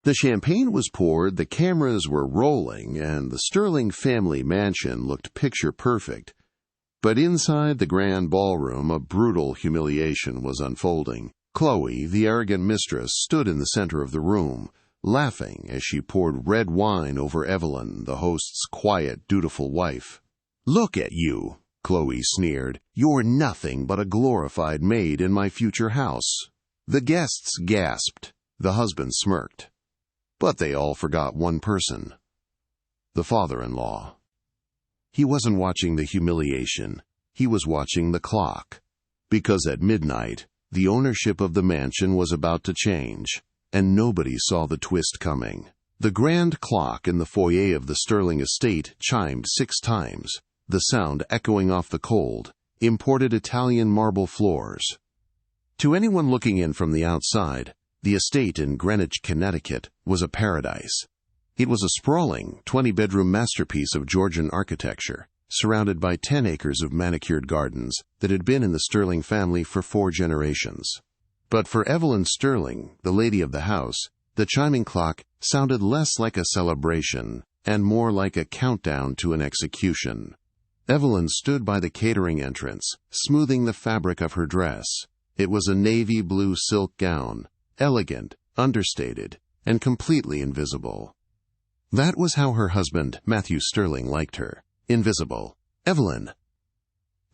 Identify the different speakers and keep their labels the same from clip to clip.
Speaker 1: The champagne was poured, the cameras were rolling, and the Sterling family mansion looked picture-perfect. But inside the grand ballroom, a brutal humiliation was unfolding. Chloe, the arrogant mistress, stood in the center of the room, laughing as she poured red wine over Evelyn, the host's quiet, dutiful wife. "Look at you," Chloe sneered. "You're nothing but a glorified maid in my future house." The guests gasped. The husband smirked. But they all forgot one person. The father-in-law. He wasn't watching the humiliation. He was watching the clock. Because at midnight, the ownership of the mansion was about to change, and nobody saw the twist coming. The grand clock in the foyer of the Sterling estate chimed 6 times, the sound echoing off the cold, imported Italian marble floors. To anyone looking in from the outside, the estate in Greenwich, Connecticut, was a paradise. It was a sprawling, 20-bedroom masterpiece of Georgian architecture, surrounded by 10 acres of manicured gardens that had been in the Sterling family for 4 generations. But for Evelyn Sterling, the lady of the house, the chiming clock sounded less like a celebration and more like a countdown to an execution. Evelyn stood by the catering entrance, smoothing the fabric of her dress. It was a navy blue silk gown, elegant, understated, and completely invisible. That was how her husband, Matthew Sterling, liked her. Invisible. "Evelyn!"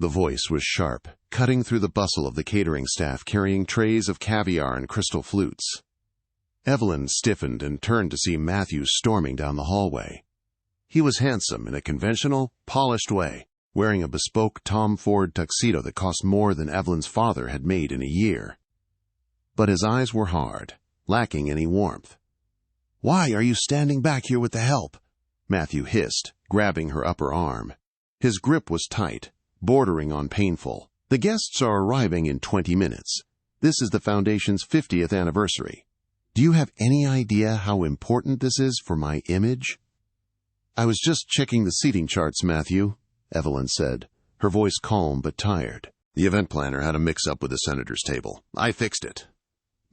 Speaker 1: The voice was sharp, cutting through the bustle of the catering staff carrying trays of caviar and crystal flutes. Evelyn stiffened and turned to see Matthew storming down the hallway. He was handsome in a conventional, polished way, wearing a bespoke Tom Ford tuxedo that cost more than Evelyn's father had made in a year. But his eyes were hard, lacking any warmth. "Why are you standing back here with the help?" Matthew hissed, grabbing her upper arm. His grip was tight, bordering on painful. "The guests are arriving in 20 minutes. This is the Foundation's 50th anniversary. Do you have any idea how important this is for my image?" "I was just checking the seating charts, Matthew," Evelyn said, her voice calm but tired. "The event planner had a mix-up with the senator's table. I fixed it."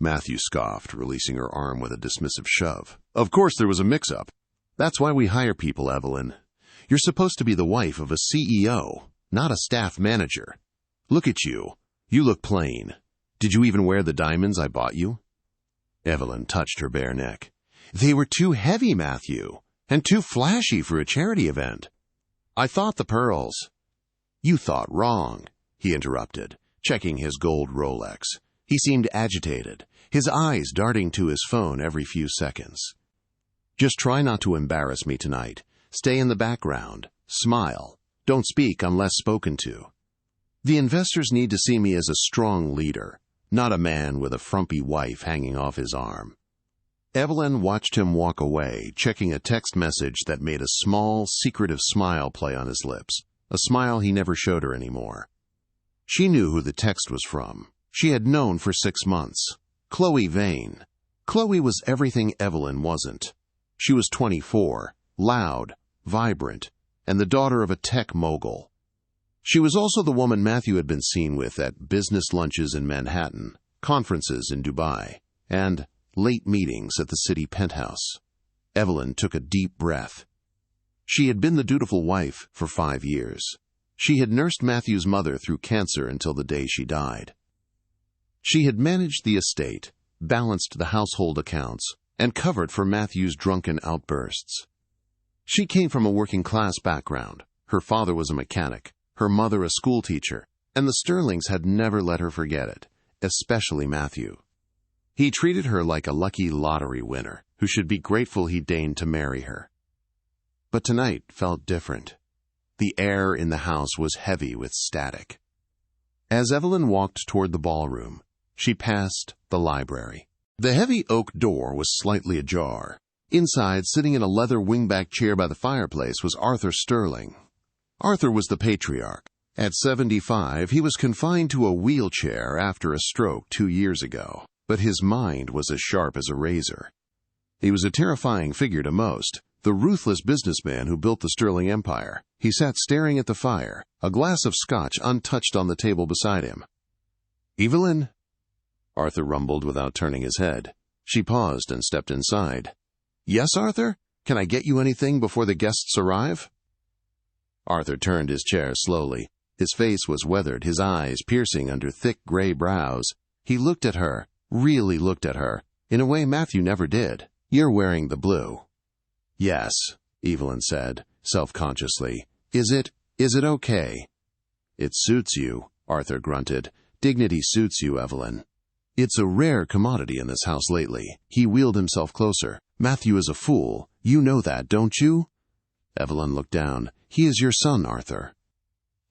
Speaker 1: Matthew scoffed, releasing her arm with a dismissive shove. "Of course there was a mix-up. That's why we hire people, Evelyn. You're supposed to be the wife of a CEO, not a staff manager. Look at you. You look plain. Did you even wear the diamonds I bought you?" Evelyn touched her bare neck. "They were too heavy, Matthew, and too flashy for a charity event. I thought the pearls—" "You thought wrong," he interrupted, checking his gold Rolex. He seemed agitated, his eyes darting to his phone every few seconds. "Just try not to embarrass me tonight. Stay in the background. Smile. Don't speak unless spoken to. The investors need to see me as a strong leader, not a man with a frumpy wife hanging off his arm." Evelyn watched him walk away, checking a text message that made a small, secretive smile play on his lips, a smile he never showed her anymore. She knew who the text was from. She had known for 6 months. Chloe Vane. Chloe was everything Evelyn wasn't. She was 24, loud, vibrant, and the daughter of a tech mogul. She was also the woman Matthew had been seen with at business lunches in Manhattan, conferences in Dubai, and late meetings at the city penthouse. Evelyn took a deep breath. She had been the dutiful wife for 5 years. She had nursed Matthew's mother through cancer until the day she died. She had managed the estate, balanced the household accounts, and covered for Matthew's drunken outbursts. She came from a working-class background. Her father was a mechanic, her mother a schoolteacher, and the Sterlings had never let her forget it, especially Matthew. He treated her like a lucky lottery winner who should be grateful he deigned to marry her. But tonight felt different. The air in the house was heavy with static. As Evelyn walked toward the ballroom, she passed the library. The heavy oak door was slightly ajar. Inside, sitting in a leather wingback chair by the fireplace, was Arthur Sterling. Arthur was the patriarch. At 75, he was confined to a wheelchair after a stroke 2 years ago, but his mind was as sharp as a razor. He was a terrifying figure to most, the ruthless businessman who built the Sterling Empire. He sat staring at the fire, a glass of scotch untouched on the table beside him. "Evelyn?" Arthur rumbled without turning his head. She paused and stepped inside. "Yes, Arthur? Can I get you anything before the guests arrive?" Arthur turned his chair slowly. His face was weathered, his eyes piercing under thick gray brows. He looked at her, really looked at her, in a way Matthew never did. "You're wearing the blue." "Yes," Evelyn said, self-consciously. Is it okay?" "It suits you," Arthur grunted. "Dignity suits you, Evelyn." "It's a rare commodity in this house lately." He wheeled himself closer. "Matthew is a fool. You know that, don't you?" Evelyn looked down. "He is your son, Arthur."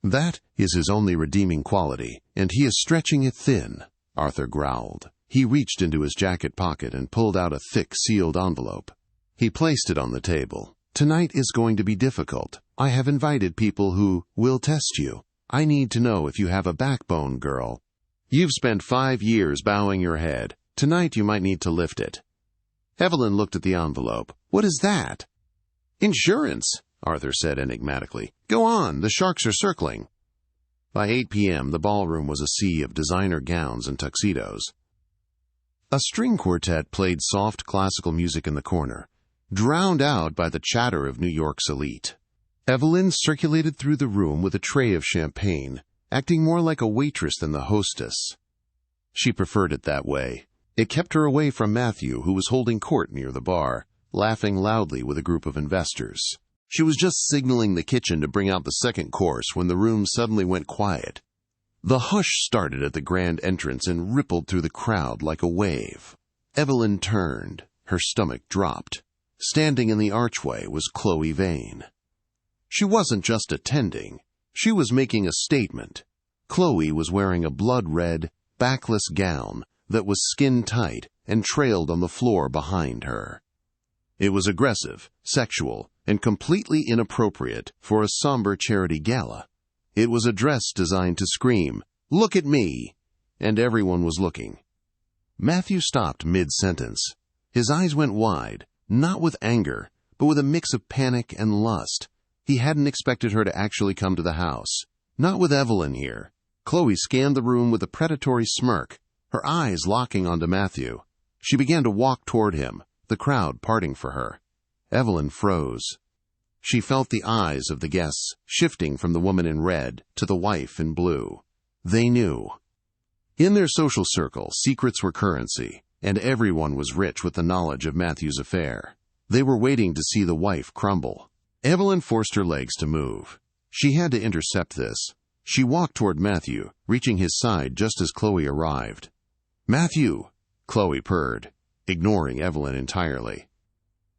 Speaker 1: "That is his only redeeming quality, and he is stretching it thin," Arthur growled. He reached into his jacket pocket and pulled out a thick, sealed envelope. He placed it on the table. "Tonight is going to be difficult. I have invited people who will test you. I need to know if you have a backbone, girl. You've spent 5 years bowing your head. Tonight you might need to lift it." Evelyn looked at the envelope. "What is that?" "Insurance," Arthur said enigmatically. "Go on, the sharks are circling." By 8 p.m., the ballroom was a sea of designer gowns and tuxedos. A string quartet played soft classical music in the corner, drowned out by the chatter of New York's elite. Evelyn circulated through the room with a tray of champagne, acting more like a waitress than the hostess. She preferred it that way. It kept her away from Matthew, who was holding court near the bar, laughing loudly with a group of investors. She was just signaling the kitchen to bring out the second course when the room suddenly went quiet. The hush started at the grand entrance and rippled through the crowd like a wave. Evelyn turned. Her stomach dropped. Standing in the archway was Chloe Vane. She wasn't just attending. She was making a statement. Chloe was wearing a blood-red, backless gown that was skin-tight and trailed on the floor behind her. It was aggressive, sexual, and completely inappropriate for a somber charity gala. It was a dress designed to scream, "Look at me!" And everyone was looking. Matthew stopped mid-sentence. His eyes went wide, not with anger, but with a mix of panic and lust. He hadn't expected her to actually come to the house. Not with Evelyn here. Chloe scanned the room with a predatory smirk, her eyes locking onto Matthew. She began to walk toward him, the crowd parting for her. Evelyn froze. She felt the eyes of the guests shifting from the woman in red to the wife in blue. They knew. In their social circle, secrets were currency, and everyone was rich with the knowledge of Matthew's affair. They were waiting to see the wife crumble. Evelyn forced her legs to move. She had to intercept this. She walked toward Matthew, reaching his side just as Chloe arrived. "Matthew!" Chloe purred, ignoring Evelyn entirely.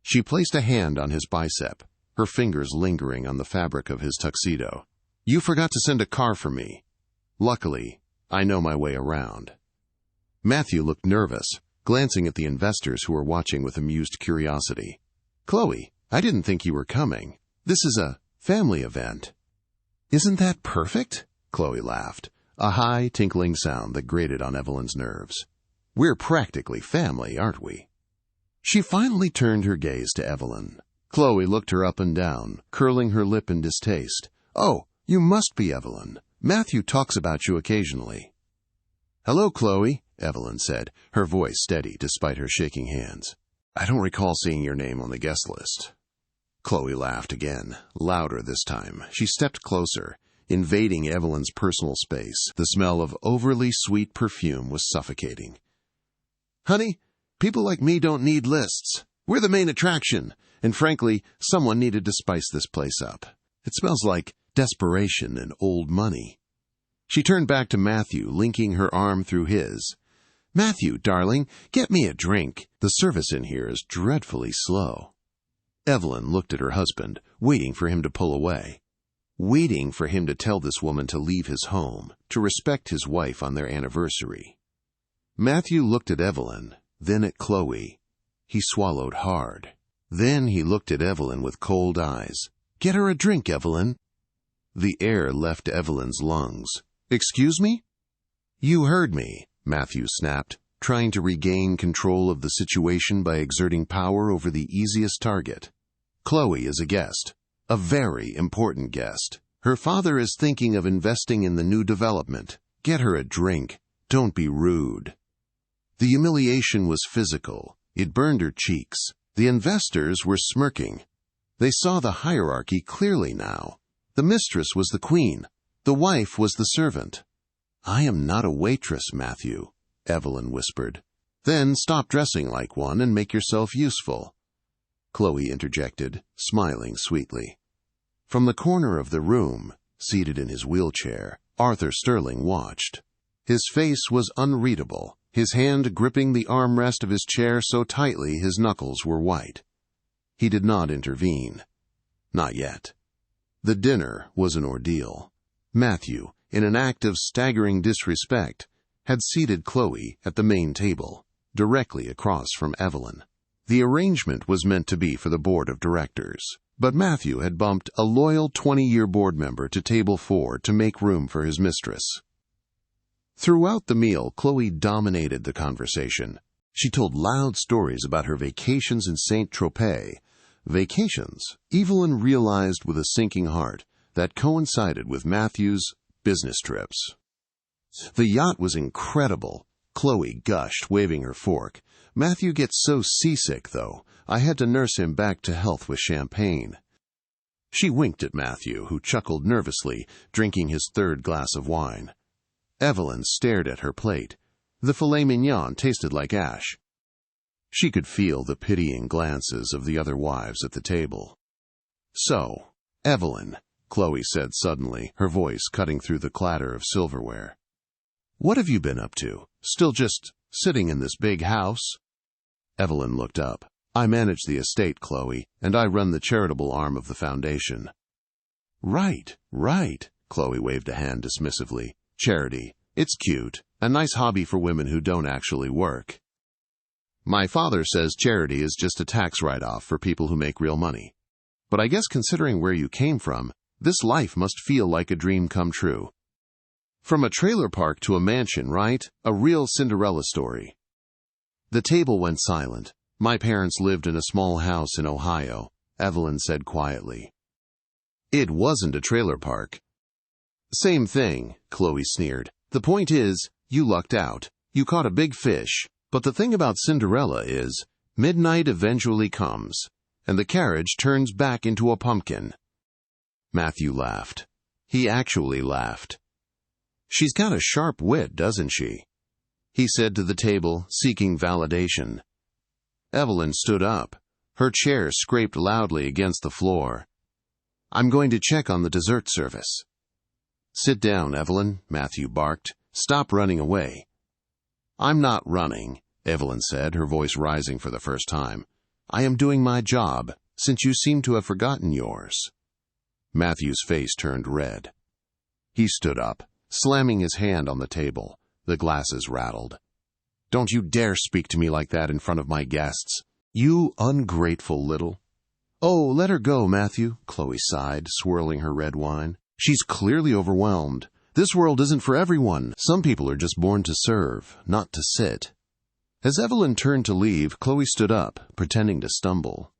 Speaker 1: She placed a hand on his bicep, her fingers lingering on the fabric of his tuxedo. "You forgot to send a car for me. Luckily, I know my way around." Matthew looked nervous, glancing at the investors who were watching with amused curiosity. "Chloe, I didn't think you were coming. This is a family event." "Isn't that perfect?" Chloe laughed, a high, tinkling sound that grated on Evelyn's nerves. "We're practically family, aren't we?" She finally turned her gaze to Evelyn. Chloe looked her up and down, curling her lip in distaste. "Oh, you must be Evelyn. Matthew talks about you occasionally." "Hello, Chloe," Evelyn said, her voice steady despite her shaking hands. "I don't recall seeing your name on the guest list." Chloe laughed again, louder this time. She stepped closer, invading Evelyn's personal space. The smell of overly sweet perfume was suffocating. "Honey, people like me don't need lists. We're the main attraction, and frankly, someone needed to spice this place up. It smells like desperation and old money." She turned back to Matthew, linking her arm through his. "Matthew, darling, get me a drink. The service in here is dreadfully slow." Evelyn looked at her husband, waiting for him to pull away. Waiting for him to tell this woman to leave his home, to respect his wife on their anniversary. Matthew looked at Evelyn, then at Chloe. He swallowed hard. Then he looked at Evelyn with cold eyes. "Get her a drink, Evelyn." The air left Evelyn's lungs. "Excuse me?" "You heard me," Matthew snapped, trying to regain control of the situation by exerting power over the easiest target. "Chloe is a guest. A very important guest. Her father is thinking of investing in the new development. Get her a drink. Don't be rude." The humiliation was physical. It burned her cheeks. The investors were smirking. They saw the hierarchy clearly now. The mistress was the queen. The wife was the servant. "I am not a waitress, Matthew," Evelyn whispered. "Then stop dressing like one and make yourself useful," Chloe interjected, smiling sweetly. From the corner of the room, seated in his wheelchair, Arthur Sterling watched. His face was unreadable, his hand gripping the armrest of his chair so tightly his knuckles were white. He did not intervene. Not yet. The dinner was an ordeal. Matthew, in an act of staggering disrespect, had seated Chloe at the main table, directly across from Evelyn. The arrangement was meant to be for the board of directors, but Matthew had bumped a loyal 20-year board member to table 4 to make room for his mistress. Throughout the meal, Chloe dominated the conversation. She told loud stories about her vacations in Saint-Tropez. Vacations, Evelyn realized with a sinking heart, that coincided with Matthew's business trips. "The yacht was incredible," Chloe gushed, waving her fork. "Matthew gets so seasick, though. I had to nurse him back to health with champagne." She winked at Matthew, who chuckled nervously, drinking his 3rd glass of wine. Evelyn stared at her plate. The filet mignon tasted like ash. She could feel the pitying glances of the other wives at the table. "So, Evelyn," Chloe said suddenly, her voice cutting through the clatter of silverware. "What have you been up to? Still just sitting in this big house?" Evelyn looked up. "I manage the estate, Chloe, and I run the charitable arm of the foundation." Right, Chloe waved a hand dismissively. "Charity. It's cute. A nice hobby for women who don't actually work. My father says charity is just a tax write-off for people who make real money. But I guess considering where you came from, this life must feel like a dream come true. From a trailer park to a mansion, right? A real Cinderella story." The table went silent. "My parents lived in a small house in Ohio," Evelyn said quietly. "It wasn't a trailer park." "Same thing," Chloe sneered. "The point is, you lucked out. You caught a big fish. But the thing about Cinderella is, midnight eventually comes, and the carriage turns back into a pumpkin." Matthew laughed. He actually laughed. "She's got a sharp wit, doesn't she?" he said to the table, seeking validation. Evelyn stood up. Her chair scraped loudly against the floor. "I'm going to check on the dessert service." "Sit down, Evelyn," Matthew barked. "Stop running away." "I'm not running," Evelyn said, her voice rising for the first time. "I am doing my job, since you seem to have forgotten yours." Matthew's face turned red. He stood up, slamming his hand on the table. The glasses rattled. "Don't you dare speak to me like that in front of my guests. You ungrateful little—" "Oh, let her go, Matthew," Chloe sighed, swirling her red wine. "She's clearly overwhelmed. This world isn't for everyone. Some people are just born to serve, not to sit." As Evelyn turned to leave, Chloe stood up, pretending to stumble.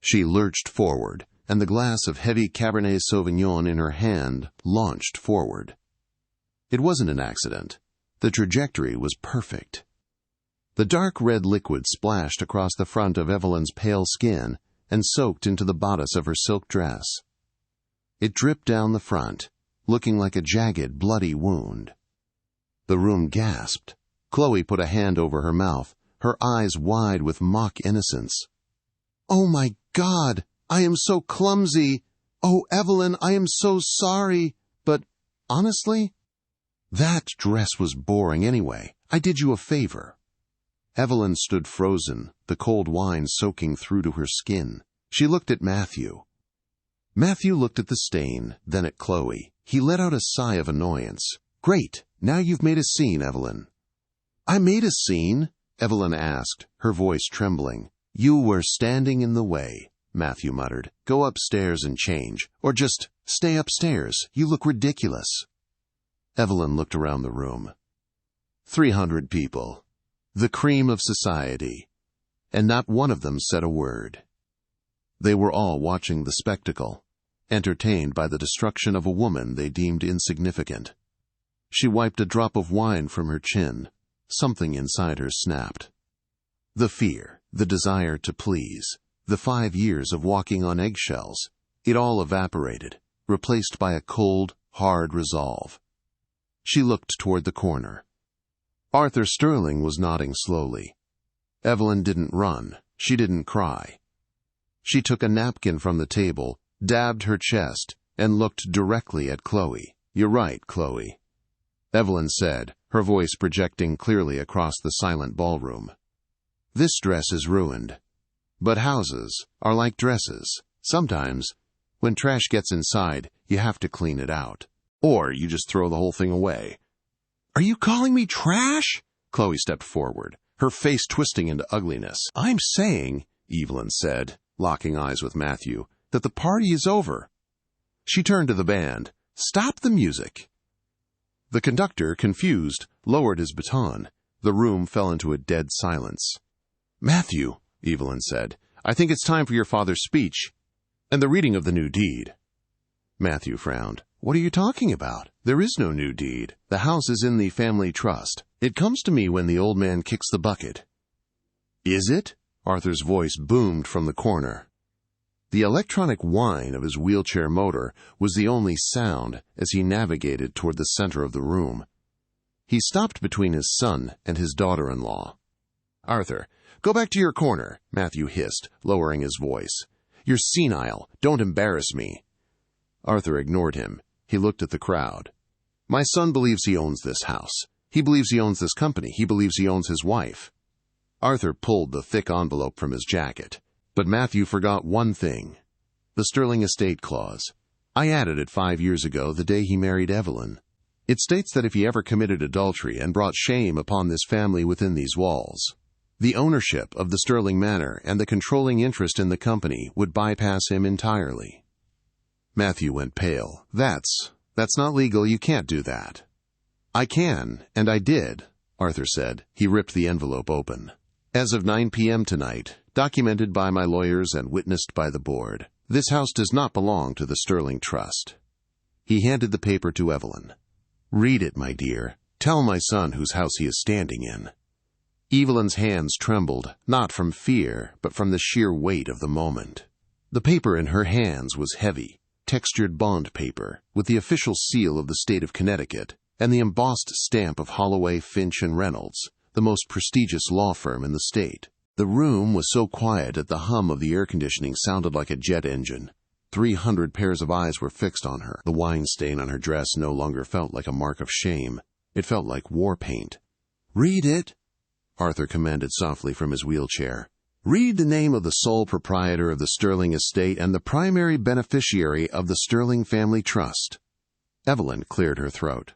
Speaker 1: She lurched forward, and the glass of heavy Cabernet Sauvignon in her hand launched forward. It wasn't an accident. The trajectory was perfect. The dark red liquid splashed across the front of Evelyn's pale skin and soaked into the bodice of her silk dress. It dripped down the front, looking like a jagged, bloody wound. The room gasped. Chloe put a hand over her mouth, her eyes wide with mock innocence. "Oh my God! I am so clumsy! Oh, Evelyn, I am so sorry! But, honestly, that dress was boring anyway. I did you a favor." Evelyn stood frozen, the cold wine soaking through to her skin. She looked at Matthew. Matthew looked at the stain, then at Chloe. He let out a sigh of annoyance. "Great! Now you've made a scene, Evelyn." "I made a scene?" Evelyn asked, her voice trembling. "You were standing in the way," Matthew muttered. "Go upstairs and change. Or just stay upstairs. You look ridiculous." Evelyn looked around the room. 300 people. The cream of society. And not one of them said a word. They were all watching the spectacle, entertained by the destruction of a woman they deemed insignificant. She wiped a drop of wine from her chin, something inside her snapped. The fear, the desire to please, the 5 years of walking on eggshells, it all evaporated, replaced by a cold, hard resolve. She looked toward the corner. Arthur Sterling was nodding slowly. Evelyn didn't run. She didn't cry. She took a napkin from the table, dabbed her chest, and looked directly at Chloe. "You're right, Chloe," Evelyn said, her voice projecting clearly across the silent ballroom. "This dress is ruined. But houses are like dresses. Sometimes, when trash gets inside, you have to clean it out. Or you just throw the whole thing away." "Are you calling me trash?" Chloe stepped forward, her face twisting into ugliness. "I'm saying," Evelyn said, locking eyes with Matthew, "that the party is over." She turned to the band. "Stop the music." The conductor, confused, lowered his baton. The room fell into a dead silence. "Matthew," Evelyn said, "I think it's time for your father's speech and the reading of the new deed." Matthew frowned. "What are you talking about? There is no new deed. The house is in the family trust. It comes to me when the old man kicks the bucket." "Is it?" Arthur's voice boomed from the corner. The electronic whine of his wheelchair motor was the only sound as he navigated toward the center of the room. He stopped between his son and his daughter-in-law. "Arthur, go back to your corner," Matthew hissed, lowering his voice. "You're senile. Don't embarrass me." Arthur ignored him. He looked at the crowd. "My son believes he owns this house. He believes he owns this company. He believes he owns his wife." Arthur pulled the thick envelope from his jacket. But Matthew forgot one thing. The Sterling Estate Clause. "I added it 5 years ago, the day he married Evelyn. It states that if he ever committed adultery and brought shame upon this family within these walls, the ownership of the Sterling Manor and the controlling interest in the company would bypass him entirely." Matthew went pale. That's not legal. You can't do that." "I can, and I did," Arthur said. He ripped the envelope open. "As of 9 p.m. tonight, documented by my lawyers and witnessed by the board, this house does not belong to the Sterling Trust." He handed the paper to Evelyn. "Read it, my dear. Tell my son whose house he is standing in." Evelyn's hands trembled, not from fear, but from the sheer weight of the moment. The paper in her hands was heavy, textured bond paper, with the official seal of the state of Connecticut and the embossed stamp of Holloway, Finch & Reynolds, the most prestigious law firm in the state. The room was so quiet that the hum of the air conditioning sounded like a jet engine. 300 pairs of eyes were fixed on her. The wine stain on her dress no longer felt like a mark of shame. It felt like war paint. "Read it," Arthur commanded softly from his wheelchair. "Read the name of the sole proprietor of the Sterling estate and the primary beneficiary of the Sterling Family Trust." Evelyn cleared her throat.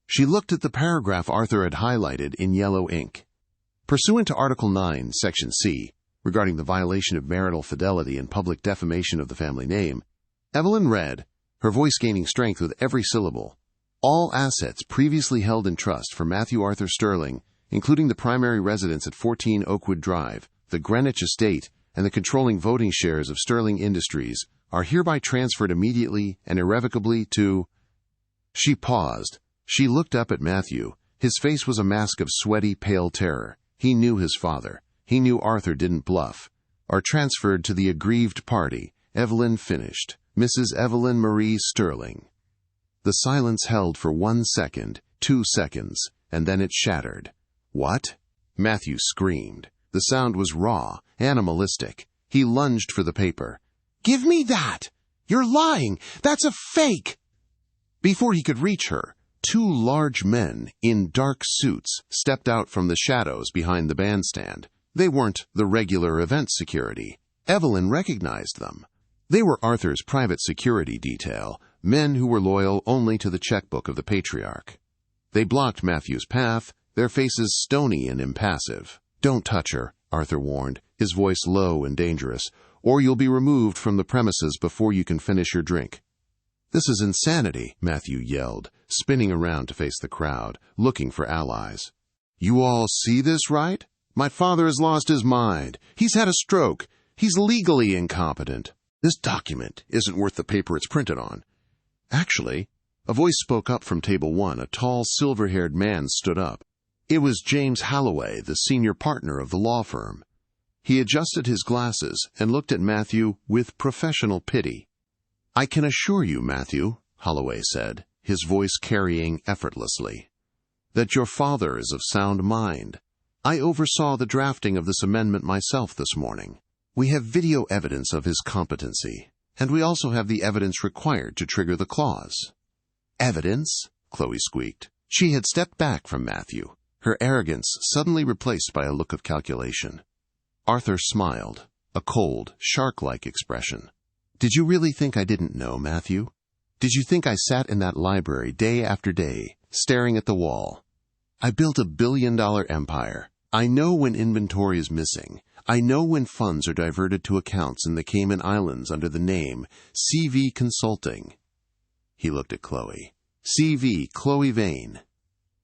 Speaker 1: She looked at the paragraph Arthur had highlighted in yellow ink. Pursuant to Article 9, Section C, regarding the violation of marital fidelity and public defamation of the family name, Evelyn read, her voice gaining strength with every syllable. "All assets previously held in trust for Matthew Arthur Sterling, including the primary residence at 14 Oakwood Drive, the Greenwich Estate, and the controlling voting shares of Sterling Industries, are hereby transferred immediately and irrevocably to—" She paused. She looked up at Matthew. His face was a mask of sweaty, pale terror. He knew his father. He knew Arthur didn't bluff. "Are transferred to the aggrieved party," Evelyn finished. "Mrs. Evelyn Marie Sterling." The silence held for 1 second, 2 seconds, and then it shattered. "What?" Matthew screamed. The sound was raw, animalistic. He lunged for the paper. "Give me that! You're lying! That's a fake!" Before he could reach her, 2 large men in dark suits stepped out from the shadows behind the bandstand. They weren't the regular event security. Evelyn recognized them. They were Arthur's private security detail, men who were loyal only to the checkbook of the patriarch. They blocked Matthew's path, their faces stony and impassive. "Don't touch her," Arthur warned, his voice low and dangerous, "or you'll be removed from the premises before you can finish your drink." "This is insanity," Matthew yelled, spinning around to face the crowd, looking for allies. "You all see this, right? My father has lost his mind. He's had a stroke. He's legally incompetent. This document isn't worth the paper it's printed on." Actually, a voice spoke up from table 1. A tall, silver-haired man stood up. It was James Holloway, the senior partner of the law firm. He adjusted his glasses and looked at Matthew with professional pity. "I can assure you, Matthew," Holloway said, his voice carrying effortlessly, "that your father is of sound mind. I oversaw the drafting of this amendment myself this morning. We have video evidence of his competency, and we also have the evidence required to trigger the clause." "Evidence?" Chloe squeaked. She had stepped back from Matthew, her arrogance suddenly replaced by a look of calculation. Arthur smiled, a cold, shark-like expression. "Did you really think I didn't know, Matthew? Did you think I sat in that library day after day, staring at the wall? I built $1 billion empire. I know when inventory is missing. I know when funds are diverted to accounts in the Cayman Islands under the name CV Consulting." He looked at Chloe. "CV Chloe Vane.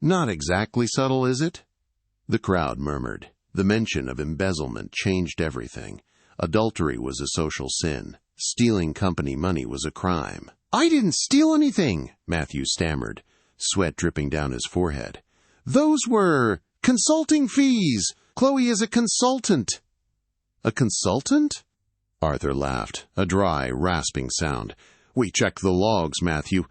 Speaker 1: Not exactly subtle, is it?" The crowd murmured. The mention of embezzlement changed everything. Adultery was a social sin. Stealing company money was a crime. "I didn't steal anything," Matthew stammered, sweat dripping down his forehead. "Those were consulting fees. Chloe is a consultant." "A consultant?" Arthur laughed, a dry, rasping sound. "We checked the logs, Matthew.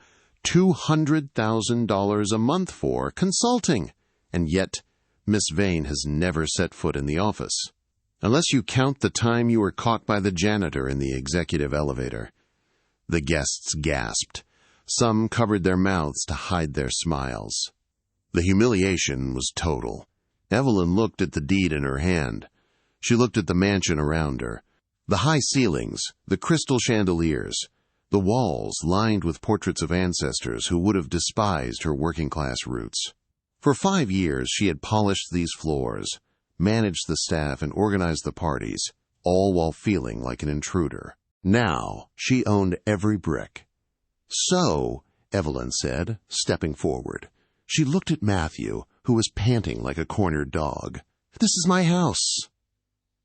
Speaker 1: $200,000 a month for consulting. And yet, Miss Vane has never set foot in the office. Unless you count the time you were caught by the janitor in the executive elevator." The guests gasped. Some covered their mouths to hide their smiles. The humiliation was total. Evelyn looked at the deed in her hand. She looked at the mansion around her. The high ceilings, the crystal chandeliers, the walls lined with portraits of ancestors who would have despised her working-class roots. For 5 years she had polished these floors, managed the staff and organized the parties, all while feeling like an intruder. Now she owned every brick. "So," Evelyn said, stepping forward. She looked at Matthew, who was panting like a cornered dog. "This is my house."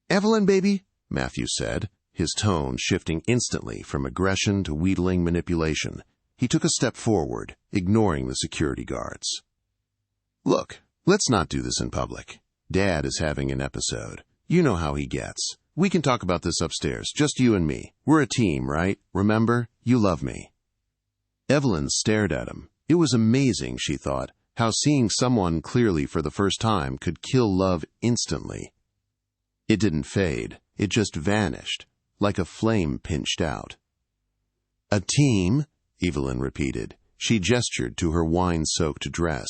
Speaker 1: "Evelyn, baby," Matthew said, his tone shifting instantly from aggression to wheedling manipulation. He took a step forward, ignoring the security guards. "Look, let's not do this in public. Dad is having an episode. You know how he gets. We can talk about this upstairs, just you and me. We're a team, right? Remember, you love me." Evelyn stared at him. It was amazing, she thought, how seeing someone clearly for the first time could kill love instantly. It didn't fade. It just vanished, like a flame pinched out. "A team?" Evelyn repeated. She gestured to her wine-soaked dress.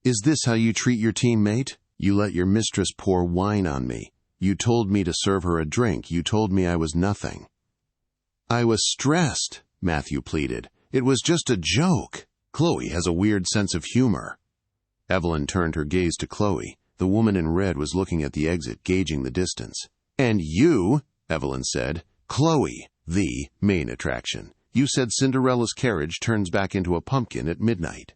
Speaker 1: "Is this how you treat your teammate? You let your mistress pour wine on me. You told me to serve her a drink. You told me I was nothing." "I was stressed," Matthew pleaded. "It was just a joke. Chloe has a weird sense of humor." Evelyn turned her gaze to Chloe. The woman in red was looking at the exit, gauging the distance. "And you," Evelyn said, "Chloe, the main attraction. You said Cinderella's carriage turns back into a pumpkin at midnight."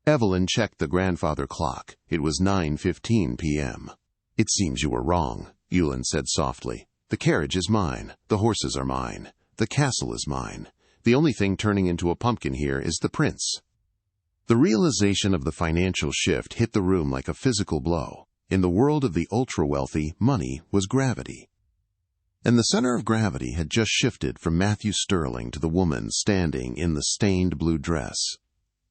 Speaker 1: Evelyn checked the grandfather clock. It was 9:15 p.m. "It seems you were wrong," Evelyn said softly. "The carriage is mine. The horses are mine. The castle is mine. The only thing turning into a pumpkin here is the prince." The realization of the financial shift hit the room like a physical blow. In the world of the ultra-wealthy, money was gravity. And the center of gravity had just shifted from Matthew Sterling to the woman standing in the stained blue dress.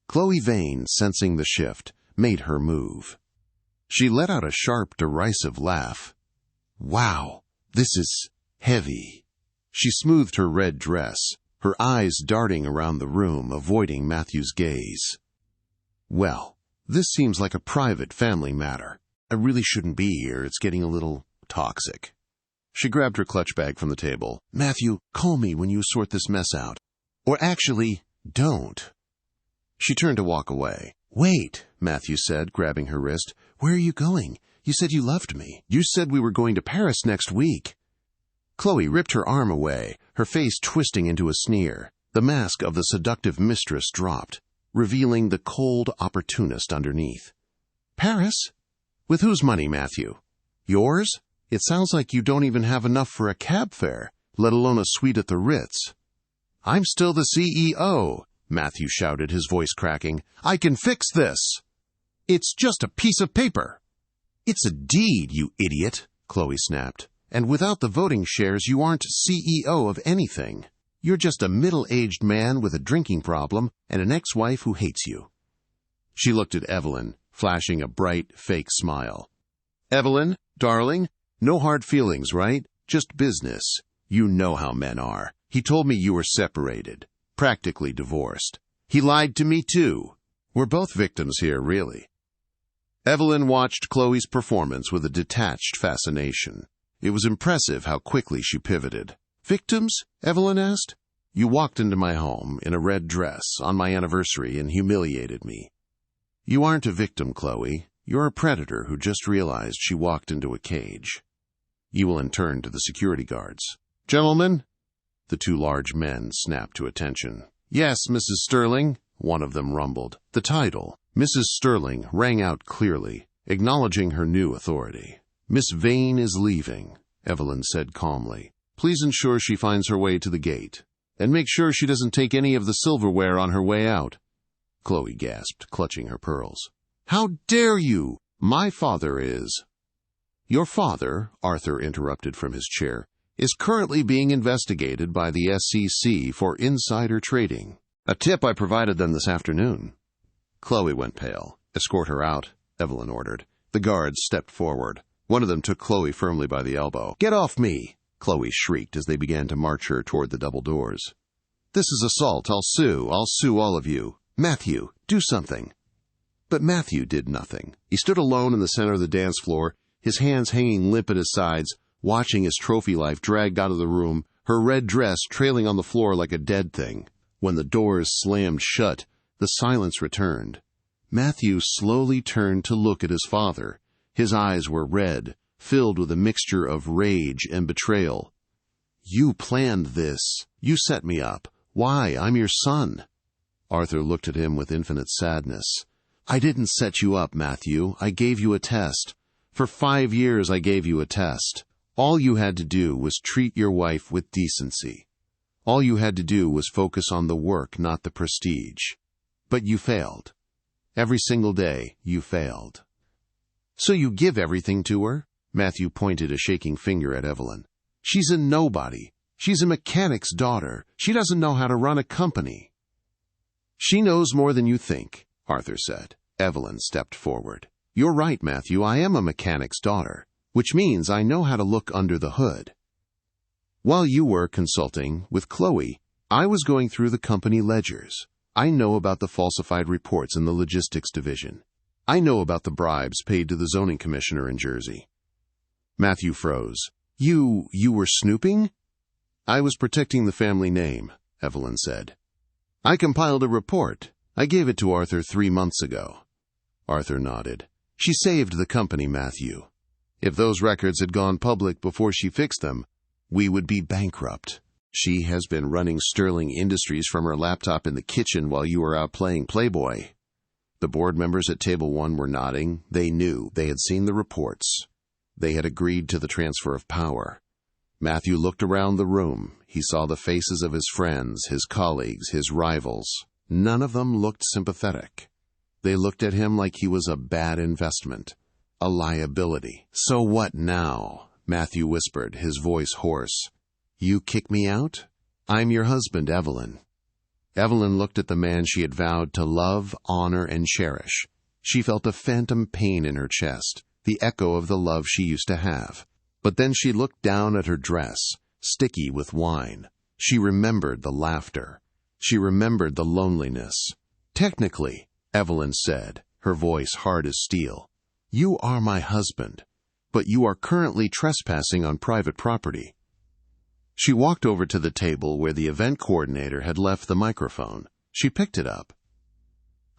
Speaker 1: Chloe Vane, sensing the shift, made her move. She let out a sharp, derisive laugh. "Wow, this is heavy." She smoothed her red dress, her eyes darting around the room, avoiding Matthew's gaze. "Well, this seems like a private family matter. I really shouldn't be here. It's getting a little toxic." She grabbed her clutch bag from the table. "Matthew, call me when you sort this mess out. Or actually, don't." She turned to walk away. "Wait," Matthew said, grabbing her wrist. "Where are you going? You said you loved me. You said we were going to Paris next week." Chloe ripped her arm away, her face twisting into a sneer. The mask of the seductive mistress dropped, revealing the cold opportunist underneath. "Paris? With whose money, Matthew? Yours? It sounds like you don't even have enough for a cab fare, let alone a suite at the Ritz." "I'm still the CEO," Matthew shouted, his voice cracking. "I can fix this." It's just a piece of paper. It's a deed, you idiot, Chloe snapped. And without the voting shares, you aren't CEO of anything. You're just a middle-aged man with a drinking problem and an ex-wife who hates you. She looked at Evelyn, flashing a bright, fake smile. Evelyn, darling, no hard feelings, right? Just business. You know how men are. He told me you were separated, practically divorced. He lied to me, too. We're both victims here, really. Evelyn watched Chloe's performance with a detached fascination. It was impressive how quickly she pivoted. Victims? Evelyn asked. You walked into my home in a red dress on my anniversary and humiliated me. You aren't a victim, Chloe. You're a predator who just realized she walked into a cage. Evelyn turned to the security guards. Gentlemen? The two large men snapped to attention. Yes, Mrs. Sterling, one of them rumbled. The title, Mrs. Sterling, rang out clearly, acknowledging her new authority. Miss Vane is leaving, Evelyn said calmly. Please ensure she finds her way to the gate, and make sure she doesn't take any of the silverware on her way out. Chloe gasped, clutching her pearls. How dare you? My father is... Your father, Arthur interrupted from his chair, is currently being investigated by the SEC for insider trading. A tip I provided them this afternoon. Chloe went pale. Escort her out, Evelyn ordered. The guards stepped forward. One of them took Chloe firmly by the elbow. Get off me! Chloe shrieked as they began to march her toward the double doors. This is assault. I'll sue all of you. Matthew, do something. But Matthew did nothing. He stood alone in the center of the dance floor, his hands hanging limp at his sides, watching his trophy wife dragged out of the room, her red dress trailing on the floor like a dead thing. When the doors slammed shut, the silence returned. Matthew slowly turned to look at his father. His eyes were red, filled with a mixture of rage and betrayal. You planned this. You set me up. Why? I'm your son. Arthur looked at him with infinite sadness. I didn't set you up, Matthew. I gave you a test. For 5 years I gave you a test. All you had to do was treat your wife with decency. All you had to do was focus on the work, not the prestige. But you failed. Every single day, you failed. So you give everything to her? Matthew pointed a shaking finger at Evelyn. She's a nobody. She's a mechanic's daughter. She doesn't know how to run a company. She knows more than you think, Arthur said. Evelyn stepped forward. You're right, Matthew. I am a mechanic's daughter, which means I know how to look under the hood. While you were consulting with Chloe, I was going through the company ledgers. I know about the falsified reports in the logistics division. I know about the bribes paid to the zoning commissioner in Jersey. Matthew froze. You were snooping? I was protecting the family name, Evelyn said. I compiled a report. I gave it to Arthur 3 months ago. Arthur nodded. She saved the company, Matthew. If those records had gone public before she fixed them, we would be bankrupt. She has been running Sterling Industries from her laptop in the kitchen while you were out playing Playboy. The board members at Table 1 were nodding. They knew. They had seen the reports. They had agreed to the transfer of power. Matthew looked around the room. He saw the faces of his friends, his colleagues, his rivals. None of them looked sympathetic. They looked at him like he was a bad investment, a liability. So what now? Matthew whispered, his voice hoarse. You kick me out? I'm your husband, Evelyn. Evelyn looked at the man she had vowed to love, honor, and cherish. She felt a phantom pain in her chest, the echo of the love she used to have. But then she looked down at her dress, sticky with wine. She remembered the laughter. She remembered the loneliness. Technically, Evelyn said, her voice hard as steel, you are my husband, but you are currently trespassing on private property. She walked over to the table where the event coordinator had left the microphone. She picked it up.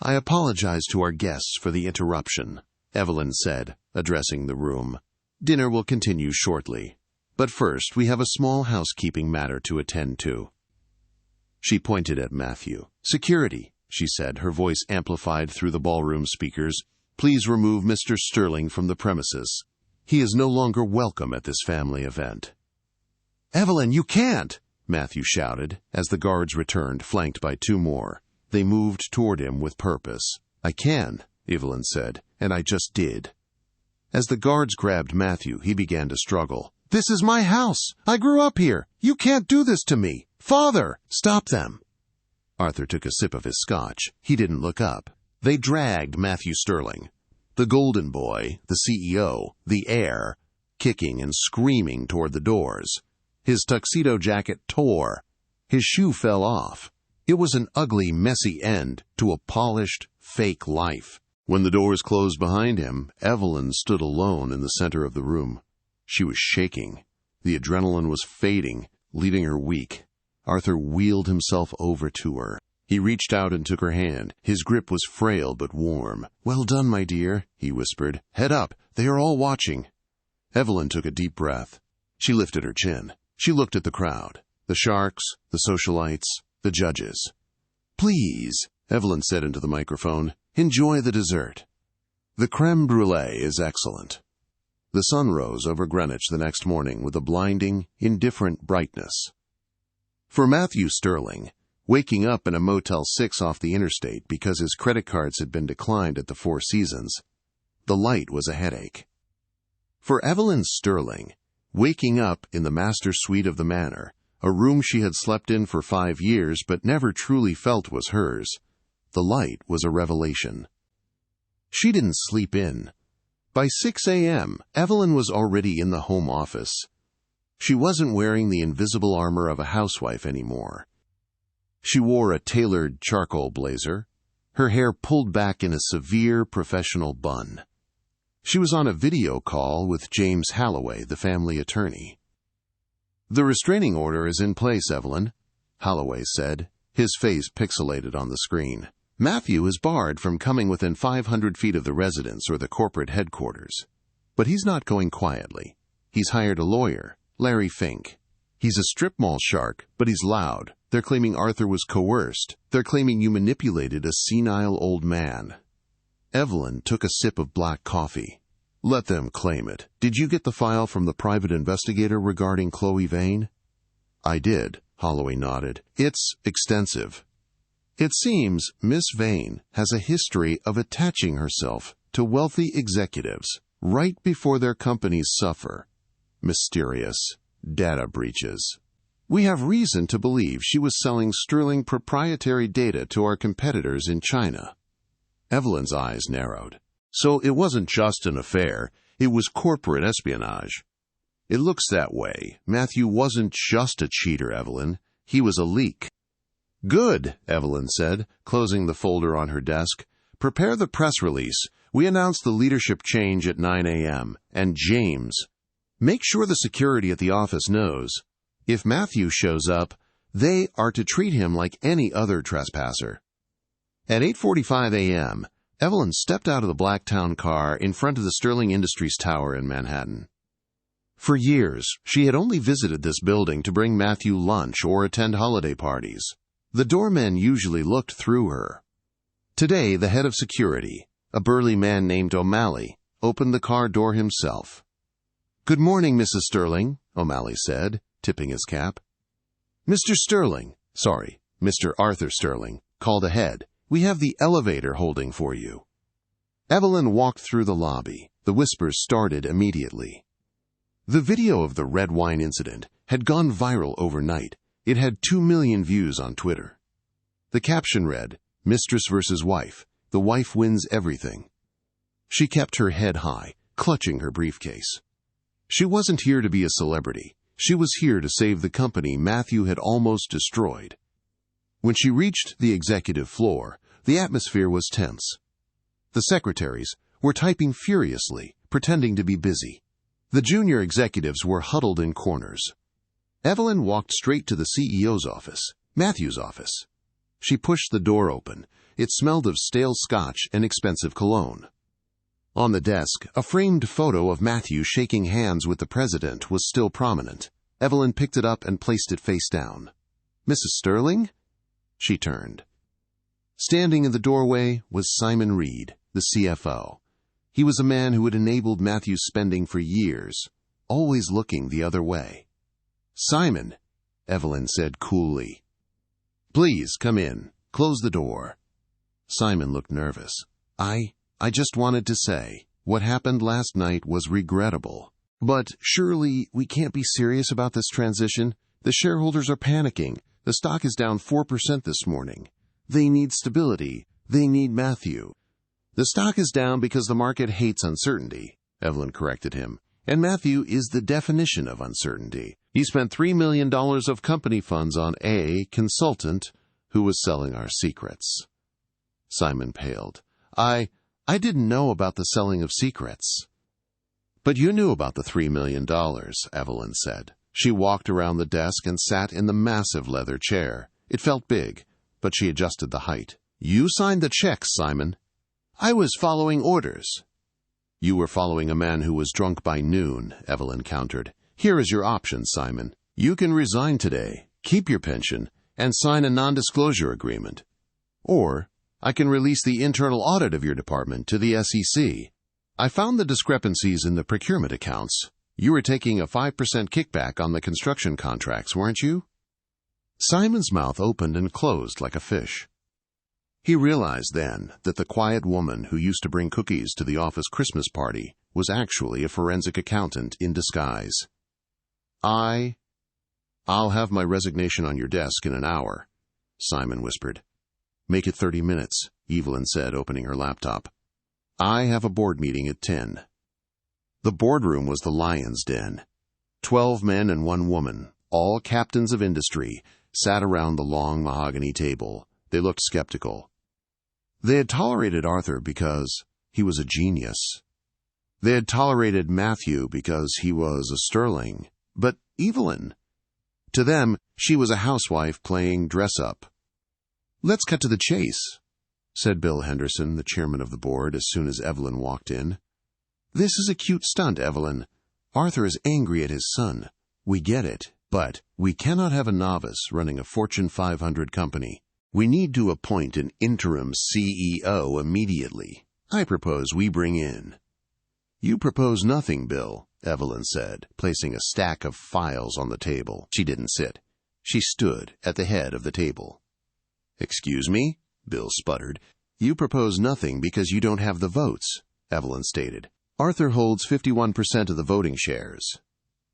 Speaker 1: I apologize to our guests for the interruption, Evelyn said, addressing the room. Dinner will continue shortly, but first we have a small housekeeping matter to attend to. She pointed at Matthew. Security, she said, her voice amplified through the ballroom speakers. Please remove Mr. Sterling from the premises. He is no longer welcome at this family event. Evelyn, you can't! Matthew shouted, as the guards returned, flanked by 2 more. They moved toward him with purpose. I can. Evelyn said, and I just did. As the guards grabbed Matthew, he began to struggle. This is my house. I grew up here. You can't do this to me. Father, stop them. Arthur took a sip of his scotch. He didn't look up. They dragged Matthew Sterling, the golden boy, the CEO, the heir, kicking and screaming toward the doors. His tuxedo jacket tore. His shoe fell off. It was an ugly, messy end to a polished, fake life. When the doors closed behind him, Evelyn stood alone in the center of the room. She was shaking. The adrenaline was fading, leaving her weak. Arthur wheeled himself over to her. He reached out and took her hand. His grip was frail but warm. Well done, my dear, he whispered. Head up. They are all watching. Evelyn took a deep breath. She lifted her chin. She looked at the crowd. The sharks, the socialites, the judges. Please, Evelyn said into the microphone, enjoy the dessert. The creme brulee is excellent. The sun rose over Greenwich the next morning with a blinding, indifferent brightness. For Matthew Sterling, waking up in a Motel 6 off the interstate because his credit cards had been declined at the Four Seasons, the light was a headache. For Evelyn Sterling, waking up in the master suite of the manor, a room she had slept in for 5 years but never truly felt was hers, the light was a revelation. She didn't sleep in. By 6 a.m., Evelyn was already in the home office. She wasn't wearing the invisible armor of a housewife anymore. She wore a tailored charcoal blazer, her hair pulled back in a severe professional bun. She was on a video call with James Holloway, the family attorney. The restraining order is in place, Evelyn, Holloway said, his face pixelated on the screen. Matthew is barred from coming within 500 feet of the residence or the corporate headquarters. But he's not going quietly. He's hired a lawyer, Larry Fink. He's a strip mall shark, but he's loud. They're claiming Arthur was coerced. They're claiming you manipulated a senile old man. Evelyn took a sip of black coffee. Let them claim it. Did you get the file from the private investigator regarding Chloe Vane? I did, Holloway nodded. It's extensive. It seems Miss Vane has a history of attaching herself to wealthy executives right before their companies suffer mysterious data breaches. We have reason to believe she was selling Sterling proprietary data to our competitors in China. Evelyn's eyes narrowed. So it wasn't just an affair, it was corporate espionage. It looks that way. Matthew wasn't just a cheater, Evelyn. He was a leak. Good, Evelyn said, closing the folder on her desk. Prepare the press release. We announce the leadership change at 9 a.m. And James, make sure the security at the office knows. If Matthew shows up, they are to treat him like any other trespasser. At 8:45 a.m., Evelyn stepped out of the Blacktown car in front of the Sterling Industries Tower in Manhattan. For years, she had only visited this building to bring Matthew lunch or attend holiday parties. The doormen usually looked through her. Today, the head of security, a burly man named O'Malley, opened the car door himself. Good morning, Mrs. Sterling, O'Malley said, tipping his cap. Mr. Arthur Sterling, called ahead. We have the elevator holding for you. Evelyn walked through the lobby. The whispers started immediately. The video of the red wine incident had gone viral overnight. It had 2 million views on Twitter. The caption read, Mistress versus wife. The wife wins everything. She kept her head high, clutching her briefcase. She wasn't here to be a celebrity. She was here to save the company Matthew had almost destroyed. When she reached the executive floor, the atmosphere was tense. The secretaries were typing furiously, pretending to be busy. The junior executives were huddled in corners. Evelyn walked straight to the CEO's office, Matthew's office. She pushed the door open. It smelled of stale scotch and expensive cologne. On the desk, a framed photo of Matthew shaking hands with the president was still prominent. Evelyn picked it up and placed it face down. Mrs. Sterling? She turned. Standing in the doorway was Simon Reed, the CFO. He was a man who had enabled Matthew's spending for years, always looking the other way. Simon, Evelyn said coolly. Please, come in. Close the door. Simon looked nervous. I I just wanted to say, what happened last night was regrettable. But surely we can't be serious about this transition. The shareholders are panicking. The stock is down 4% this morning. They need stability. They need Matthew. The stock is down because the market hates uncertainty, Evelyn corrected him. And Matthew is the definition of uncertainty. He spent $3 million of company funds on a consultant who was selling our secrets. Simon paled. I didn't know about the selling of secrets. But you knew about the $3 million, Evelyn said. She walked around the desk and sat in the massive leather chair. It felt big, but she adjusted the height. You signed the checks, Simon. I was following orders. You were following a man who was drunk by noon, Evelyn countered. Here is your option, Simon. You can resign today, keep your pension, and sign a non-disclosure agreement. Or I can release the internal audit of your department to the SEC. I found the discrepancies in the procurement accounts. You were taking a 5% kickback on the construction contracts, weren't you? Simon's mouth opened and closed like a fish. He realized then that the quiet woman who used to bring cookies to the office Christmas party was actually a forensic accountant in disguise. I'll have my resignation on your desk in an hour, Simon whispered. Make it 30 minutes, Evelyn said, opening her laptop. I have a board meeting at 10. The boardroom was the lion's den. 12 men and 1 woman, all captains of industry, sat around the long mahogany table. They looked skeptical. They had tolerated Arthur because he was a genius. They had tolerated Matthew because he was a sterling. But Evelyn? To them, she was a housewife playing dress-up. Let's cut to the chase, said Bill Henderson, the chairman of the board, as soon as Evelyn walked in. This is a cute stunt, Evelyn. Arthur is angry at his son. We get it, but we cannot have a novice running a Fortune 500 company. We need to appoint an interim CEO immediately. I propose we bring in. You propose nothing, Bill, Evelyn said, placing a stack of files on the table. She didn't sit. She stood at the head of the table. Excuse me? Bill sputtered. You propose nothing because you don't have the votes, Evelyn stated. Arthur holds 51% of the voting shares.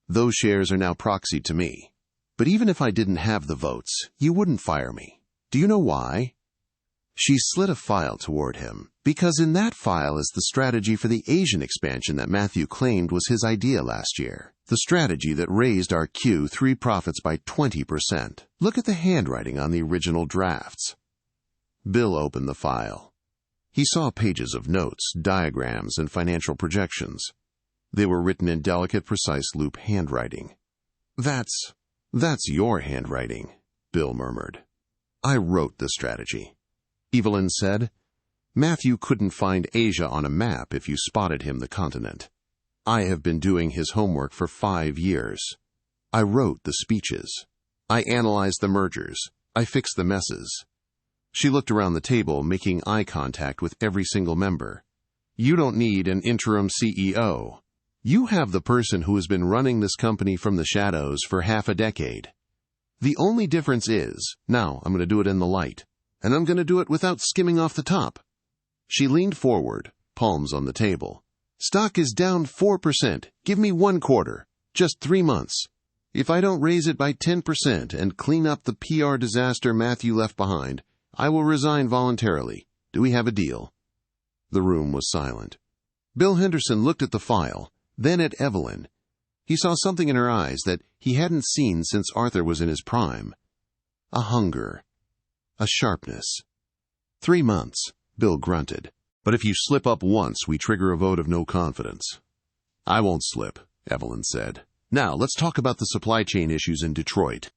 Speaker 1: Those shares are now proxied to me. But even if I didn't have the votes, you wouldn't fire me. Do you know why? She slid a file toward him, because in that file is the strategy for the Asian expansion that Matthew claimed was his idea last year. The strategy that raised our Q3 profits by 20%. Look at the handwriting on the original drafts. Bill opened the file. He saw pages of notes, diagrams, and financial projections. They were written in delicate, precise loop handwriting. That's your handwriting, Bill murmured. I wrote the strategy. Evelyn said, Matthew couldn't find Asia on a map if you spotted him the continent. I have been doing his homework for 5 years. I wrote the speeches. I analyzed the mergers. I fixed the messes. She looked around the table, making eye contact with every single member. You don't need an interim CEO. You have the person who has been running this company from the shadows for half a decade. The only difference is, now I'm going to do it in the light, and I'm going to do it without skimming off the top. She leaned forward, palms on the table. Stock is down 4%. Give me 1 quarter. Just 3 months. If I don't raise it by 10% and clean up the PR disaster Matthew left behind, I will resign voluntarily. Do we have a deal? The room was silent. Bill Henderson looked at the file, then at Evelyn. He saw something in her eyes that he hadn't seen since Arthur was in his prime. A hunger. A sharpness. 3 months, Bill grunted. But if you slip up once, we trigger a vote of no confidence. I won't slip, Evelyn said. Now, let's talk about the supply chain issues in Detroit.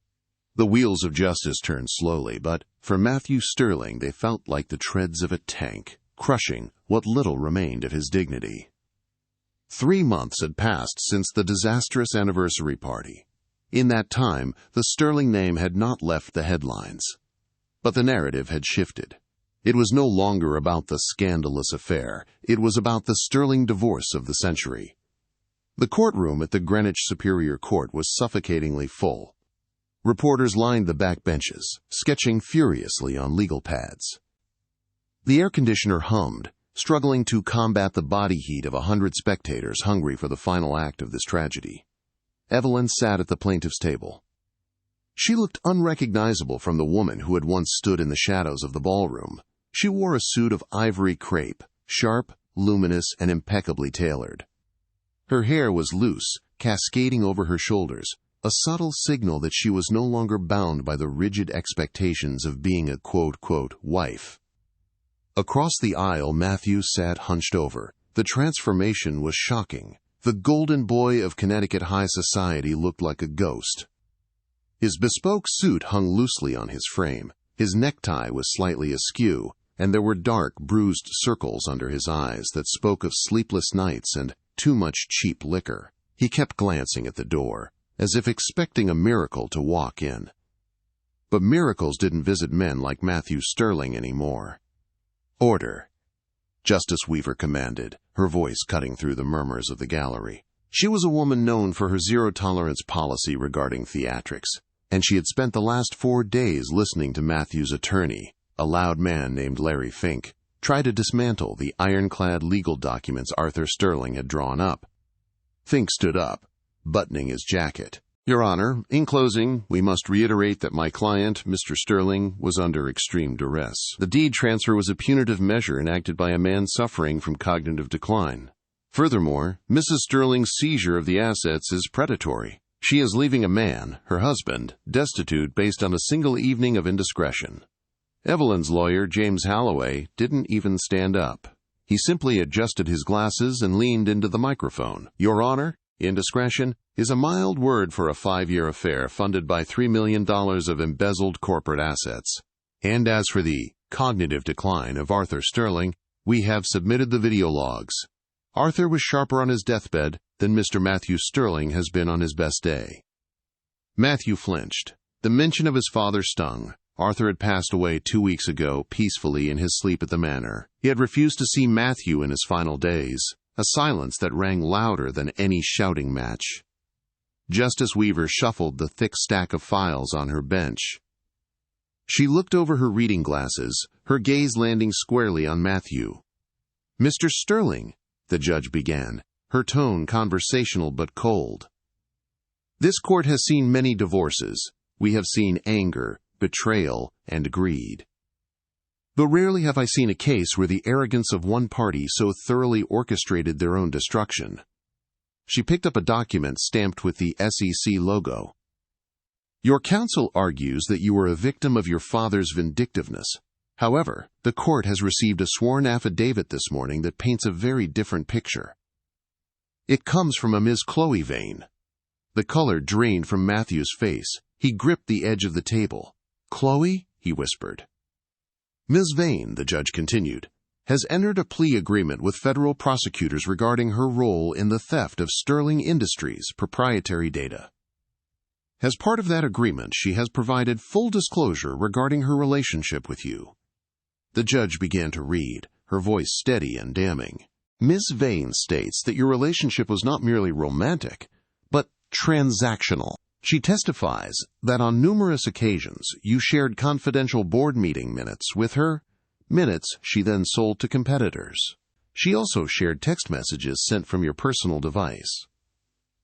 Speaker 1: The wheels of justice turned slowly, but for Matthew Sterling they felt like the treads of a tank, crushing what little remained of his dignity. 3 months had passed since the disastrous anniversary party. In that time, the Sterling name had not left the headlines. But the narrative had shifted. It was no longer about the scandalous affair. It was about the Sterling divorce of the century. The courtroom at the Greenwich Superior Court was suffocatingly full. Reporters lined the back benches, sketching furiously on legal pads. The air conditioner hummed, struggling to combat the body heat of 100 spectators hungry for the final act of this tragedy. Evelyn sat at the plaintiff's table. She looked unrecognizable from the woman who had once stood in the shadows of the ballroom. She wore a suit of ivory crepe, sharp, luminous, and impeccably tailored. Her hair was loose, cascading over her shoulders, a subtle signal that she was no longer bound by the rigid expectations of being a quote-quote wife. Across the aisle, Matthew sat hunched over. The transformation was shocking. The golden boy of Connecticut high society looked like a ghost. His bespoke suit hung loosely on his frame. His necktie was slightly askew, and there were dark, bruised circles under his eyes that spoke of sleepless nights and too much cheap liquor. He kept glancing at the door, as if expecting a miracle to walk in. But miracles didn't visit men like Matthew Sterling anymore. "Order," Justice Weaver commanded, her voice cutting through the murmurs of the gallery. She was a woman known for her zero-tolerance policy regarding theatrics, and she had spent the last 4 days listening to Matthew's attorney, a loud man named Larry Fink, try to dismantle the ironclad legal documents Arthur Sterling had drawn up. Fink stood up, buttoning his jacket. "Your Honor, in closing, we must reiterate that my client, Mr. Sterling, was under extreme duress. The deed transfer was a punitive measure enacted by a man suffering from cognitive decline. Furthermore, Mrs. Sterling's seizure of the assets is predatory. She is leaving a man, her husband, destitute based on a single evening of indiscretion." Evelyn's lawyer, James Halloway, didn't even stand up. He simply adjusted his glasses and leaned into the microphone. "Your Honor, indiscretion is a mild word for a 5-year affair funded by $3 million of embezzled corporate assets. And as for the cognitive decline of Arthur Sterling, we have submitted the video logs. Arthur was sharper on his deathbed than Mr. Matthew Sterling has been on his best day." Matthew flinched. The mention of his father stung. Arthur had passed away 2 weeks ago, peacefully in his sleep at the manor. He had refused to see Matthew in his final days, a silence that rang louder than any shouting match. Justice Weaver shuffled the thick stack of files on her bench. She looked over her reading glasses, her gaze landing squarely on Matthew. "Mr. Sterling," the judge began, her tone conversational but cold. "This court has seen many divorces. We have seen anger, betrayal, and greed. But rarely have I seen a case where the arrogance of one party so thoroughly orchestrated their own destruction." She picked up a document stamped with the SEC logo. "Your counsel argues that you were a victim of your father's vindictiveness. However, the court has received a sworn affidavit this morning that paints a very different picture. It comes from a Ms. Chloe Vane." The color drained from Matthew's face. He gripped the edge of the table. "Chloe?" he whispered. "Ms. Vane," the judge continued, "has entered a plea agreement with federal prosecutors regarding her role in the theft of Sterling Industries' proprietary data. As part of that agreement, she has provided full disclosure regarding her relationship with you." The judge began to read, her voice steady and damning. "Ms. Vane states that your relationship was not merely romantic, but transactional. She testifies that on numerous occasions you shared confidential board meeting minutes with her, minutes she then sold to competitors. She also shared text messages sent from your personal device."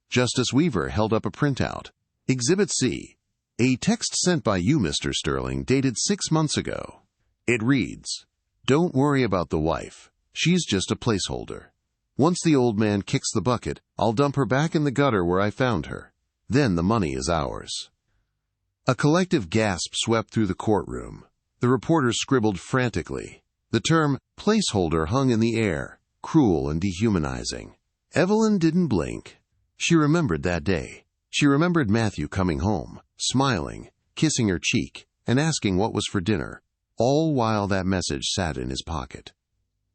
Speaker 1: Justice Weaver held up a printout. "Exhibit C, a text sent by you, Mr. Sterling, dated 6 months ago. It reads, 'Don't worry about the wife. She's just a placeholder. Once the old man kicks the bucket, I'll dump her back in the gutter where I found her. Then the money is ours.'" A collective gasp swept through the courtroom. The reporters scribbled frantically. The term placeholder hung in the air, cruel and dehumanizing. Evelyn didn't blink. She remembered that day. She remembered Matthew coming home, smiling, kissing her cheek, and asking what was for dinner, all while that message sat in his pocket.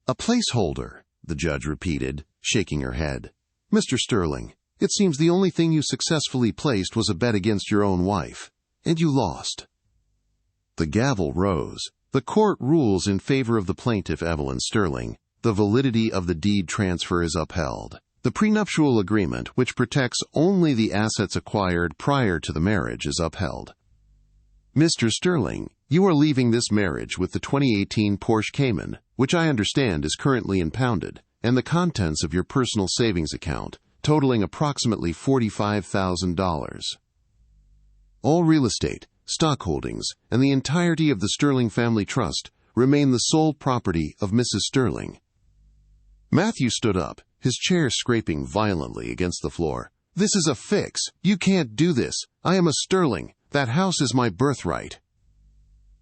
Speaker 1: "A placeholder," the judge repeated, shaking her head. "Mr. Sterling, it seems the only thing you successfully placed was a bet against your own wife, and you lost." The gavel rose. The court rules in favor of the plaintiff, Evelyn Sterling. The validity of the deed transfer is upheld. The prenuptial agreement, which protects only the assets acquired prior to the marriage, is upheld. "Mr. Sterling, You are leaving this marriage with the 2018 Porsche Cayman, which I understand is currently impounded, and the contents of your personal savings account, totaling approximately $45,000. All real estate, stock holdings, and the entirety of the Sterling family trust remain the sole property of Mrs. Sterling. Matthew stood up, his chair scraping violently against the floor. This is a fix. You can't do this. I am a Sterling. That house is my birthright.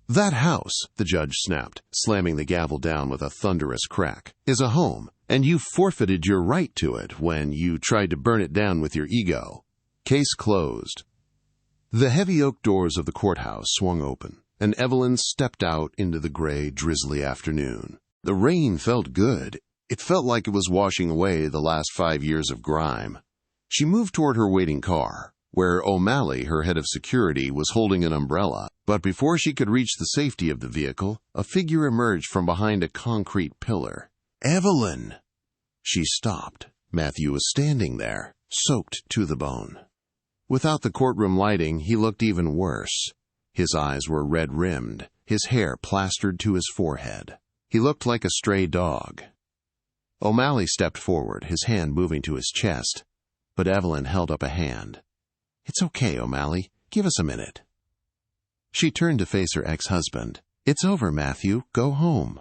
Speaker 1: That house, the judge snapped, slamming the gavel down with a thunderous crack, is a home, and you forfeited your right to it when you tried to burn it down with your ego. Case closed. The heavy oak doors of the courthouse swung open, and Evelyn stepped out into the gray, drizzly afternoon. The rain felt good. It felt like it was washing away the last 5 years of grime. She moved toward her waiting car, where O'Malley, her head of security, was holding an umbrella. But before she could reach the safety of the vehicle, a figure emerged from behind a concrete pillar. Evelyn! She stopped. Matthew was standing there, soaked to the bone. Without the courtroom lighting, he looked even worse. His eyes were red-rimmed, his hair plastered to his forehead. He looked like a stray dog. O'Malley stepped forward, his hand moving to his chest, but Evelyn held up a hand. It's okay, O'Malley. Give us a minute. She turned to face her ex-husband. It's over, Matthew. Go home.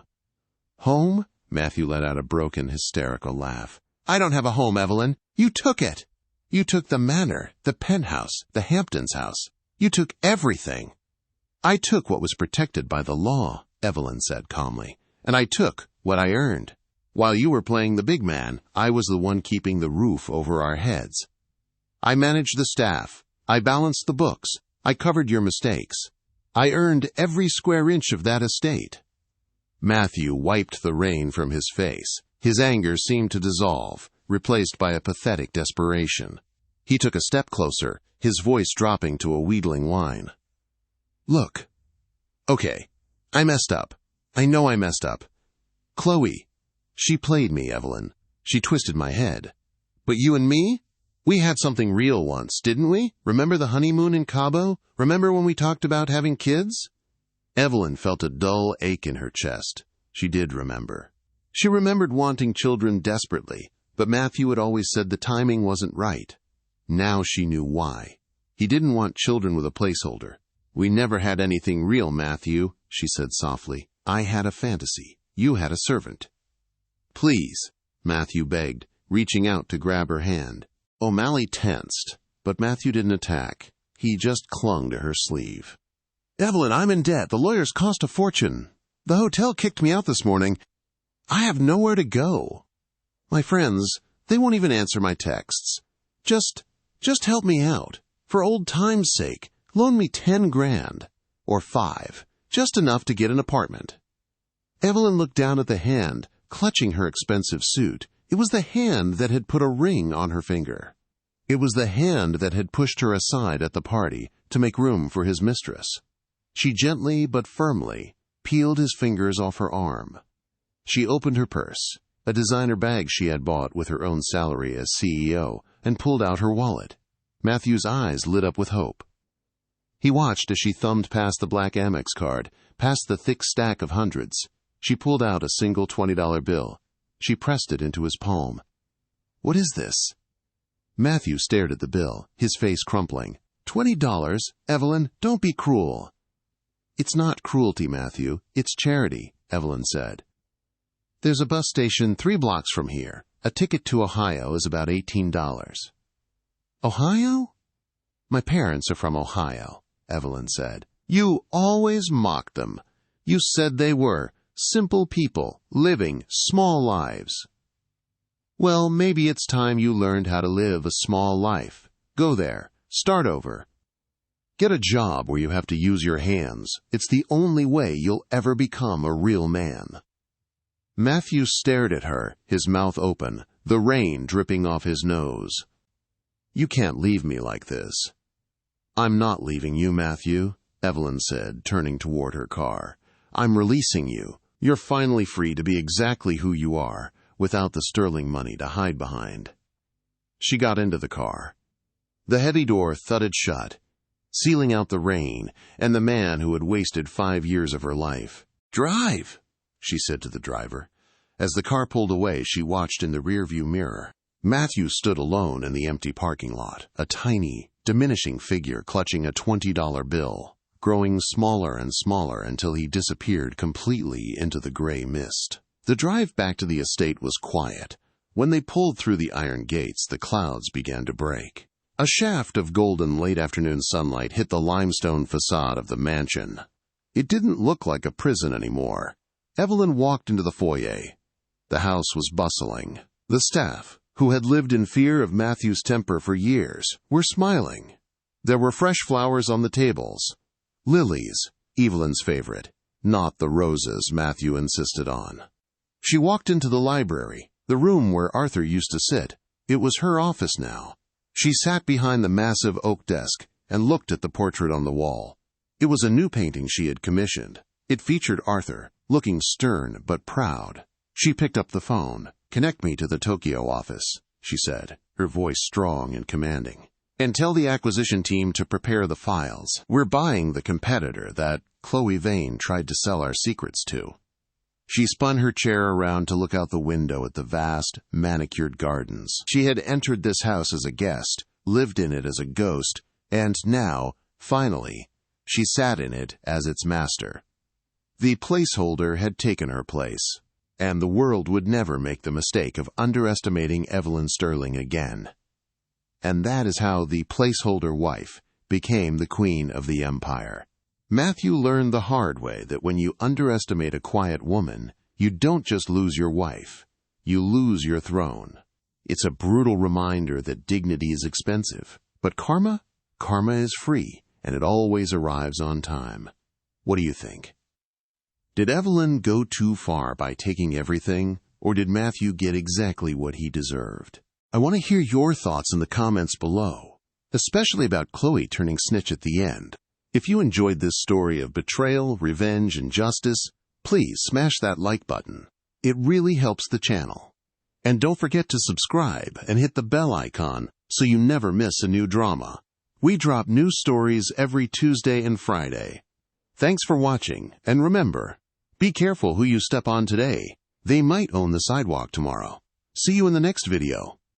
Speaker 1: Home? Matthew let out a broken, hysterical laugh. I don't have a home, Evelyn. You took it. You took the manor, the penthouse, the Hamptons house. You took everything. I took what was protected by the law, Evelyn said calmly, and I took what I earned. While you were playing the big man, I was the one keeping the roof over our heads. I managed the staff. I balanced the books. I covered your mistakes. I earned every square inch of that estate. Matthew wiped the rain from his face. His anger seemed to dissolve, replaced by a pathetic desperation. He took a step closer, his voice dropping to a wheedling whine. Look. Okay, I messed up. I know I messed up. Chloe. She played me, Evelyn. She twisted my head. But you and me? We had something real once, didn't we? Remember the honeymoon in Cabo? Remember when we talked about having kids? Evelyn felt a dull ache in her chest. She did remember. She remembered wanting children desperately, but Matthew had always said the timing wasn't right. Now she knew why. He didn't want children with a placeholder. We never had anything real, Matthew, she said softly. I had a fantasy. You had a servant. Please, Matthew begged, reaching out to grab her hand. O'Malley tensed, but Matthew didn't attack. He just clung to her sleeve. Evelyn, I'm in debt. The lawyers cost a fortune. The hotel kicked me out this morning. I have nowhere to go. My friends, they won't even answer my texts. Just help me out. For old time's sake, loan me 10 grand. Or 5. Just enough to get an apartment. Evelyn looked down at the hand, clutching her expensive suit. It was the hand that had put a ring on her finger. It was the hand that had pushed her aside at the party to make room for his mistress. She gently but firmly peeled his fingers off her arm. She opened her purse, a designer bag she had bought with her own salary as CEO, and pulled out her wallet. Matthew's eyes lit up with hope. He watched as she thumbed past the black Amex card, past the thick stack of hundreds. She pulled out a single $20 bill. She pressed it into his palm. What is this? Matthew stared at the bill, his face crumpling. $20? Evelyn, don't be cruel. It's not cruelty, Matthew. It's charity, Evelyn said. There's a bus station 3 blocks from here. A ticket to Ohio is about $18. Ohio? My parents are from Ohio, Evelyn said. You always mocked them. You said they were simple people, living small lives. Well, maybe it's time you learned how to live a small life. Go there. Start over. Get a job where you have to use your hands. It's the only way you'll ever become a real man. Matthew stared at her, his mouth open, the rain dripping off his nose. You can't leave me like this. I'm not leaving you, Matthew, Evelyn said, turning toward her car. I'm releasing you. You're finally free to be exactly who you are, without the sterling money to hide behind. She got into the car. The heavy door thudded shut. sealing out the rain and the man who had wasted 5 years of her life. "Drive," she said to the driver. As the car pulled away, she watched in the rearview mirror. Matthew stood alone in the empty parking lot, a tiny, diminishing figure clutching a $20 bill, growing smaller and smaller until he disappeared completely into the gray mist. The drive back to the estate was quiet. When they pulled through the iron gates, the clouds began to break. A shaft of golden late-afternoon sunlight hit the limestone facade of the mansion. It didn't look like a prison anymore. Evelyn walked into the foyer. The house was bustling. The staff, who had lived in fear of Matthew's temper for years, were smiling. There were fresh flowers on the tables. Lilies, Evelyn's favorite, not the roses Matthew insisted on. She walked into the library, the room where Arthur used to sit. It was her office now. She sat behind the massive oak desk and looked at the portrait on the wall. It was a new painting she had commissioned. It featured Arthur, looking stern but proud. She picked up the phone. "Connect me to the Tokyo office," she said, her voice strong and commanding. "And tell the acquisition team to prepare the files. We're buying the competitor that Chloe Vane tried to sell our secrets to." She spun her chair around to look out the window at the vast, manicured gardens. She had entered this house as a guest, lived in it as a ghost, and now, finally, she sat in it as its master. The placeholder had taken her place, and the world would never make the mistake of underestimating Evelyn Sterling again. And that is how the placeholder wife became the queen of the empire. Matthew learned the hard way that when you underestimate a quiet woman, you don't just lose your wife, you lose your throne. It's a brutal reminder that dignity is expensive, but karma is free, and it always arrives on time. What do you think? Did Evelyn go too far by taking everything, or did Matthew get exactly what he deserved? I want to hear your thoughts in the comments below, especially about Chloe turning snitch at the end. If you enjoyed this story of betrayal, revenge, and justice, please smash that like button. It really helps the channel. And don't forget to subscribe and hit the bell icon so you never miss a new drama. We drop new stories every Tuesday and Friday. Thanks for watching, and remember, be careful who you step on today. They might own the sidewalk tomorrow. See you in the next video.